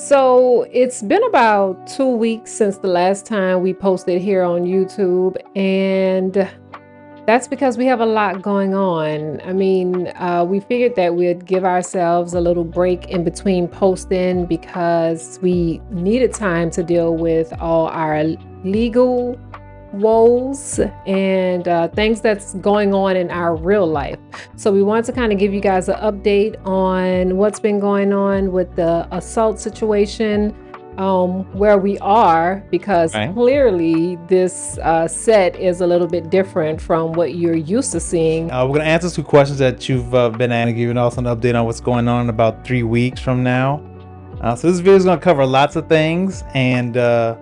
So it's been about 2 weeks since the last time we posted here on YouTube, and that's because we have a lot going on. We figured that we'd give ourselves a little break in between posting because we needed time to deal with all our legal woes and things that's going on in our real life. So we want to kind of give you guys an update on what's been going on with the assault situation, where we are, because Right. clearly this set is a little bit different from what you're used to seeing. We're going to answer some questions that you've been asking, giving also an update on what's going on in about 3 weeks from now. So this video is going to cover lots of things, and we're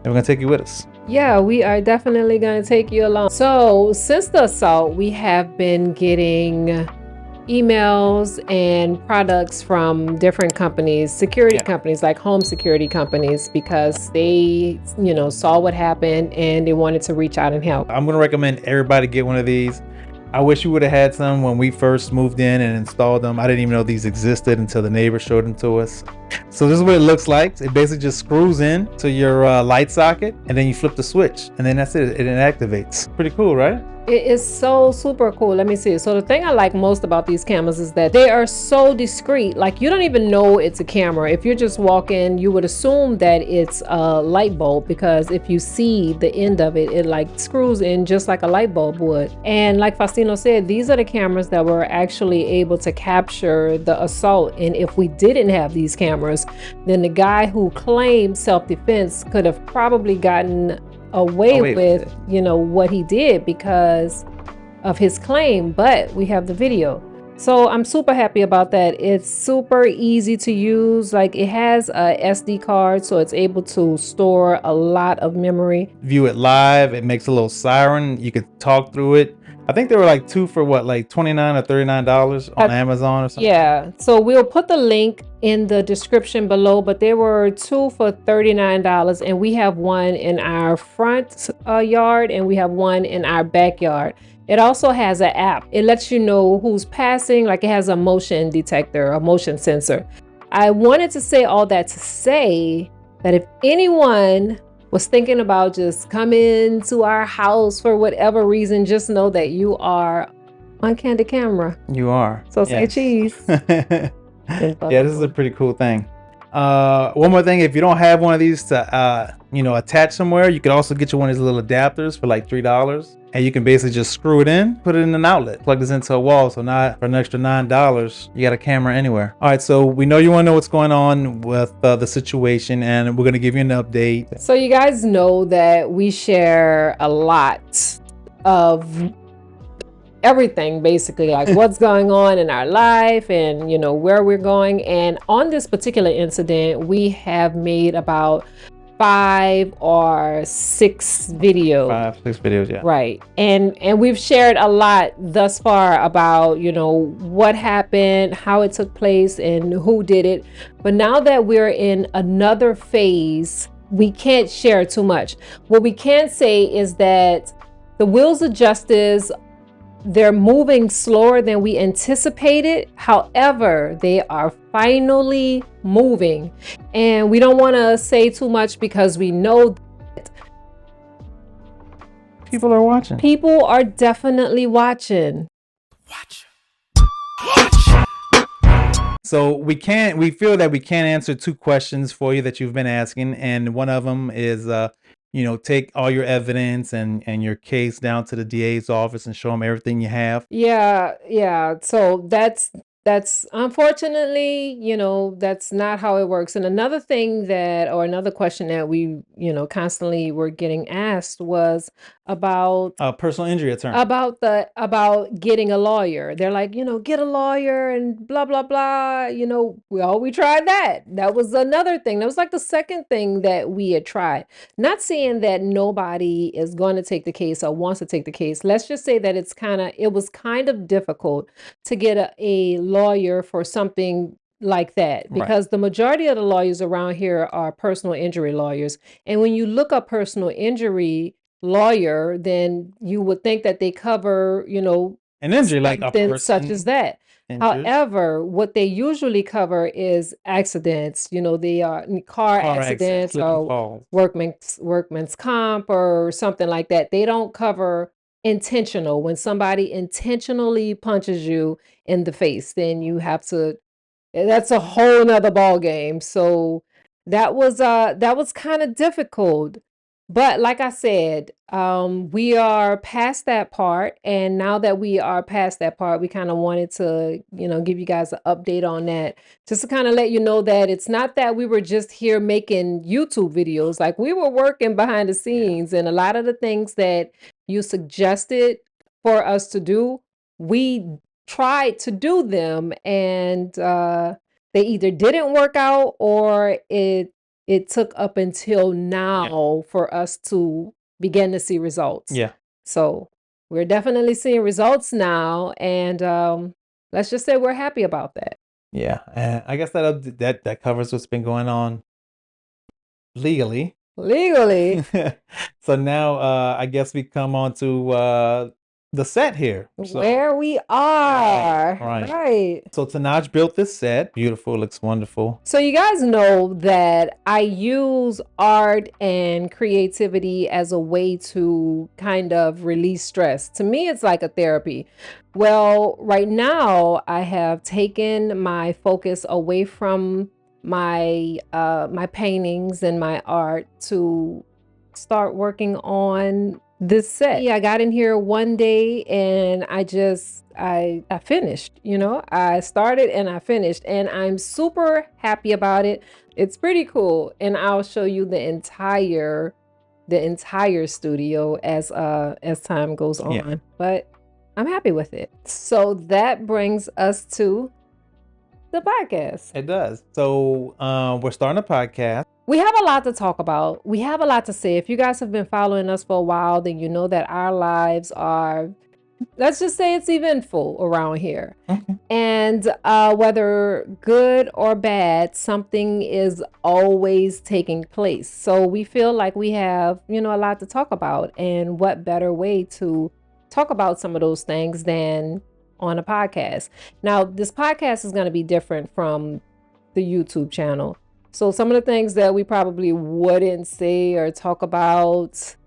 going to take you with us. Yeah, we are definitely going to take you along. So since the assault, we have been getting emails and products from different companies, security companies, like home security companies, because they, saw what happened and they wanted to reach out and help. I'm going to recommend everybody get one of these. I wish we would have had some when we first moved in and installed them. I didn't even know these existed until the neighbor showed them to us. So this is what it looks like. It basically just screws in to your light socket, and then you flip the switch, and then that's it. It activates. Pretty cool, right? It is so super cool. Let me see. So the thing I like most about these cameras is that they are so discreet. Like, you don't even know it's a camera. If you're just walking, you would assume that it's a light bulb, because if you see the end of it, it like screws in just like a light bulb would. And like Faustino said, these are the cameras that were actually able to capture the assault. And if we didn't have these cameras, then the guy who claimed self-defense could have probably gotten away with what he did because of his claim. But we have the video, so I'm super happy about that. It's super easy to use. Like, it has a SD card, so it's able to store a lot of memory. View it live. It makes a little siren. You could talk through it. I think they were like two for what, like $29 or $39 on Amazon or something. Yeah, so we'll put the link in the description below, but there were two for $39, and we have one in our front yard, and we have one in our backyard. It also has an app. It lets you know who's passing. Like, it has a motion detector, a motion sensor. I wanted to say all that to say that if anyone was thinking about just coming to our house for whatever reason, just know that you are on Candid Camera. You are. So say cheese. Yeah, this is a pretty cool thing. One more thing, if you don't have one of these to attach somewhere, you could also get you one of these little adapters for like $3, and you can basically just screw it in, put it in an outlet, plug this into a wall. So now for an extra $9, you got a camera anywhere. All right, so we know you want to know what's going on with the situation, and we're going to give you an update. So you guys know that we share a lot of everything, basically, like what's going on in our life and where we're going. And on this particular incident, we have made about 5 or 6 videos. 5, 6 videos, yeah. Right. And we've shared a lot thus far about what happened, how it took place, and who did it. But now that we're in another phase, we can't share too much. What we can say is that the wheels of justice, they're moving slower than we anticipated. However, they are finally moving. And we don't want to say too much because we know that people are watching. People are definitely watching. So we feel that we can't answer 2 questions for you that you've been asking. And one of them is, take all your evidence and your case down to the DA's office and show them everything you have. Yeah. So that's unfortunately, that's not how it works. And another thing another question that we, constantly were getting asked was about personal injury attorney. About getting a lawyer. They're like, get a lawyer and blah, blah, blah. We tried that. That was another thing. That was like the second thing that we had tried. Not saying that nobody is going to take the case or wants to take the case. Let's just say that it was kind of difficult to get a lawyer for something like that, because the majority of the lawyers around here are personal injury lawyers. And when you look up personal injury lawyer, then you would think that they cover, an injury like a person, such as that. Injured. However, what they usually cover is accidents. They are car accidents slip and or falls. workman's comp or something like that. They don't cover intentional. When somebody intentionally punches you in the face, then you have to. That's a whole nother ball game. So that was kind of difficult. But like I said, we are past that part, and now that we are past that part, we kind of wanted to, give you guys an update on that, just to kind of let you know that it's not that we were just here making YouTube videos. Like, we were working behind the scenes, and a lot of the things that you suggested for us to do, we tried to do them, and they either didn't work out, or it took up until now for us to begin to see results. Yeah. So we're definitely seeing results now, and let's just say we're happy about that. Yeah, and I guess that covers what's been going on legally. So now I guess we come on to the set here. So, where we are. Right. So Tenaj built this set. Beautiful, looks wonderful. So you guys know that I use art and creativity as a way to kind of release stress. To me, it's like a therapy. Well, right now I have taken my focus away from my my paintings and my art to start working on this set. Yeah, I got in here one day and I finished, I started and I finished, and I'm super happy about it. It's pretty cool, and I'll show you the entire studio as time goes on. Yeah. But I'm happy with it. So that brings us to the podcast. It does. So we're starting a podcast. We have a lot to talk about. We have a lot to say. If you guys have been following us for a while, then you know that our lives are, let's just say, it's eventful around here. Okay. And whether good or bad, something is always taking place. So we feel like we have, a lot to talk about. And what better way to talk about some of those things than on a podcast? Now, this podcast is going to be different from the YouTube channel. So some of the things that we probably wouldn't say or talk about,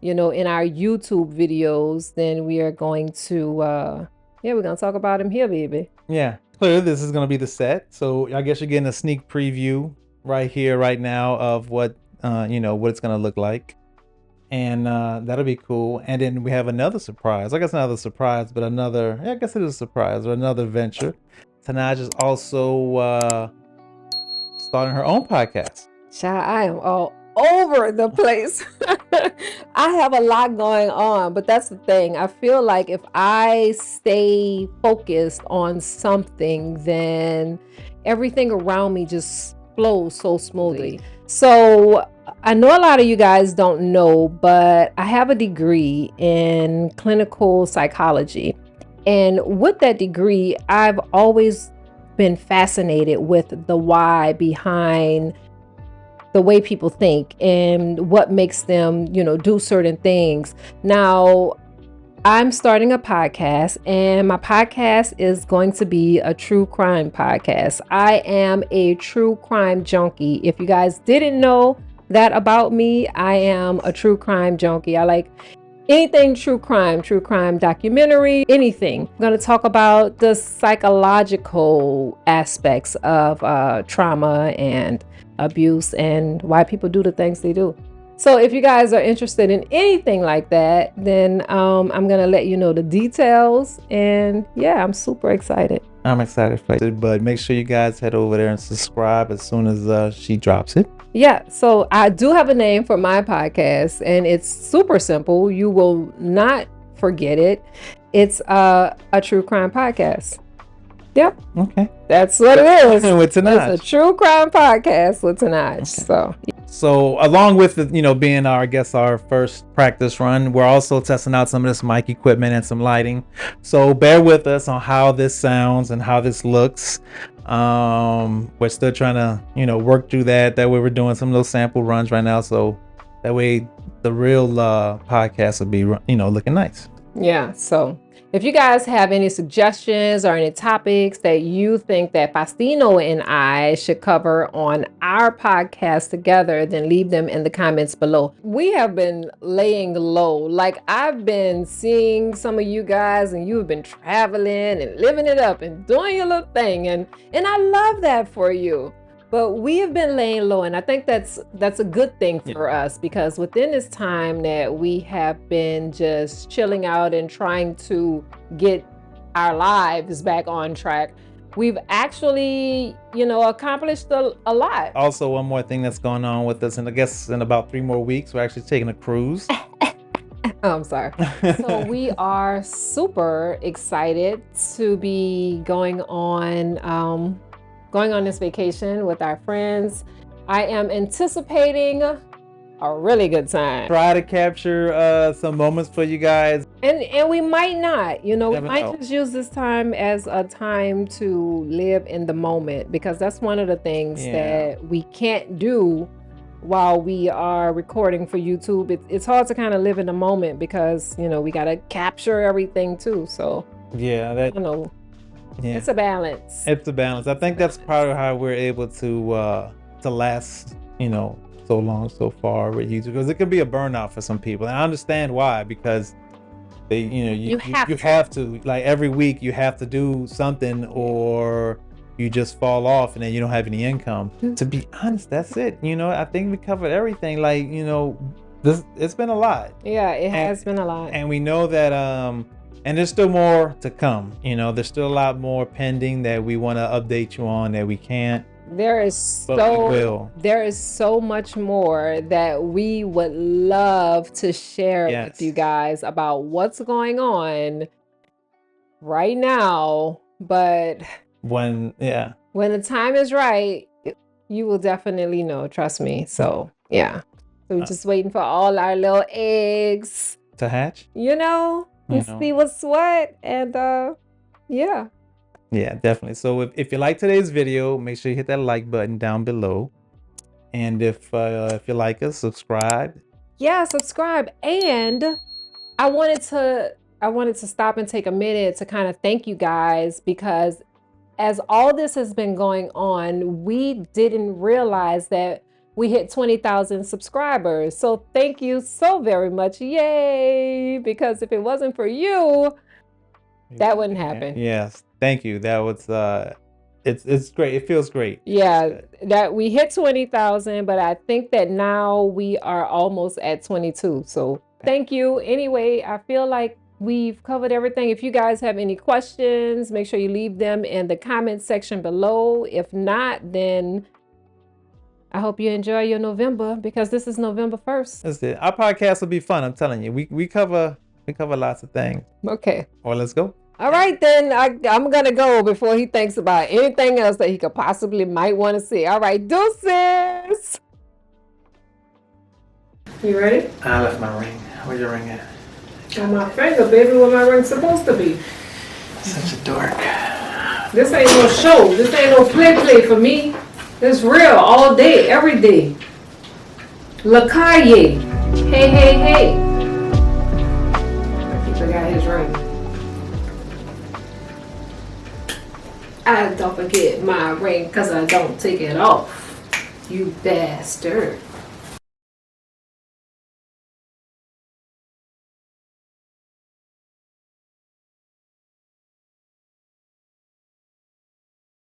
in our YouTube videos, then we are going to, we're going to talk about them here, baby. Yeah, clearly this is going to be the set. So I guess you're getting a sneak preview right here, right now, of what, what it's going to look like. And that'll be cool. And then we have another surprise. I guess not a surprise, but I guess it is a surprise or another venture. Tenaj is also starting her own podcast. Child, I am all over the place. I have a lot going on, but that's the thing. I feel like if I stay focused on something, then everything around me just flows so smoothly. So I know a lot of you guys don't know, but I have a degree in clinical psychology. And with that degree, I've always been fascinated with the why behind the way people think and what makes them, do certain things. Now, I'm starting a podcast, and my podcast is going to be a true crime podcast. I am a true crime junkie. If you guys didn't know that about me, I am a true crime junkie. I like anything true crime documentary, anything. I'm going to talk about the psychological aspects of trauma and abuse and why people do the things they do. So if you guys are interested in anything like that, then I'm going to let you know the details. And yeah, I'm super excited. I'm excited for it, but make sure you guys head over there and subscribe as soon as she drops it. Yeah, so I do have a name for my podcast, and it's super simple. You will not forget it. It's a true crime podcast. Yep. Okay. That's what it is. With Tenaj. It's a true crime podcast with Tenaj. Okay. So along with the, being our first practice run, we're also testing out some of this mic equipment and some lighting. So bear with us on how this sounds and how this looks. We're still trying to, work through that. That way we're doing some of those sample runs right now. So that way the real podcast will be, looking nice. Yeah, so if you guys have any suggestions or any topics that you think that Faustino and I should cover on our podcast together, then leave them in the comments below. We have been laying low. Like, I've been seeing some of you guys, and you have been traveling and living it up and doing your little thing, and I love that for you. But we have been laying low, and I think that's a good thing for us, because within this time that we have been just chilling out and trying to get our lives back on track, we've actually, accomplished a lot. Also, one more thing that's going on with us, and I guess in about 3 more weeks, we're actually taking a cruise. Oh, I'm sorry. So we are super excited to be going on this vacation with our friends. I am anticipating a really good time. Try to capture some moments for you guys. And we might not, we might just use this time as a time to live in the moment, because that's one of the things that we can't do while we are recording for YouTube. It's hard to kind of live in the moment, because, we got to capture everything too. So, it's a balance. It's a balance. I think that's part of how we're able to last, so long so far with YouTube, because it can be a burnout for some people, and I understand why, because they, you have to, like, every week you have to do something, or you just fall off and then you don't have any income. To be honest, that's it. I think we covered everything. Like, it's been a lot. Yeah, it has been a lot, and we know that and there's still more to come. There's still a lot more pending that we want to update you on that we can't. There is so much more that we would love to share with you guys about what's going on right now. But when the time is right, you will definitely know. Trust me. So yeah. So we're just waiting for all our little eggs to hatch. And see what's what, and yeah, definitely. So if you like today's video, make sure you hit that like button down below, and if you like us, subscribe. Subscribe. And I wanted to stop and take a minute to kind of thank you guys, because as all this has been going on, we didn't realize that we hit 20,000 subscribers. So thank you so very much. Yay! Because if it wasn't for you, that wouldn't happen. Yes. Thank you. That was it's great. It feels great. Yeah, that we hit 20,000, but I think that now we are almost at 22. So thank you. Anyway, I feel like we've covered everything. If you guys have any questions, make sure you leave them in the comment section below. If not, then I hope you enjoy your November, because this is November 1st. That's it. Our podcast will be fun. I'm telling you. We cover lots of things. Okay. Well, let's go. All right, then I'm going to go before he thinks about anything else that he could possibly might want to see. All right, deuces. You ready? I left my ring. Where's your ring at? On my finger, baby, where my ring's supposed to be. Such a dork. This ain't no show. This ain't no play for me. It's real all day, every day. Lakaye. Hey. I think I got his ring. I don't forget my ring, because I don't take it off. You bastard.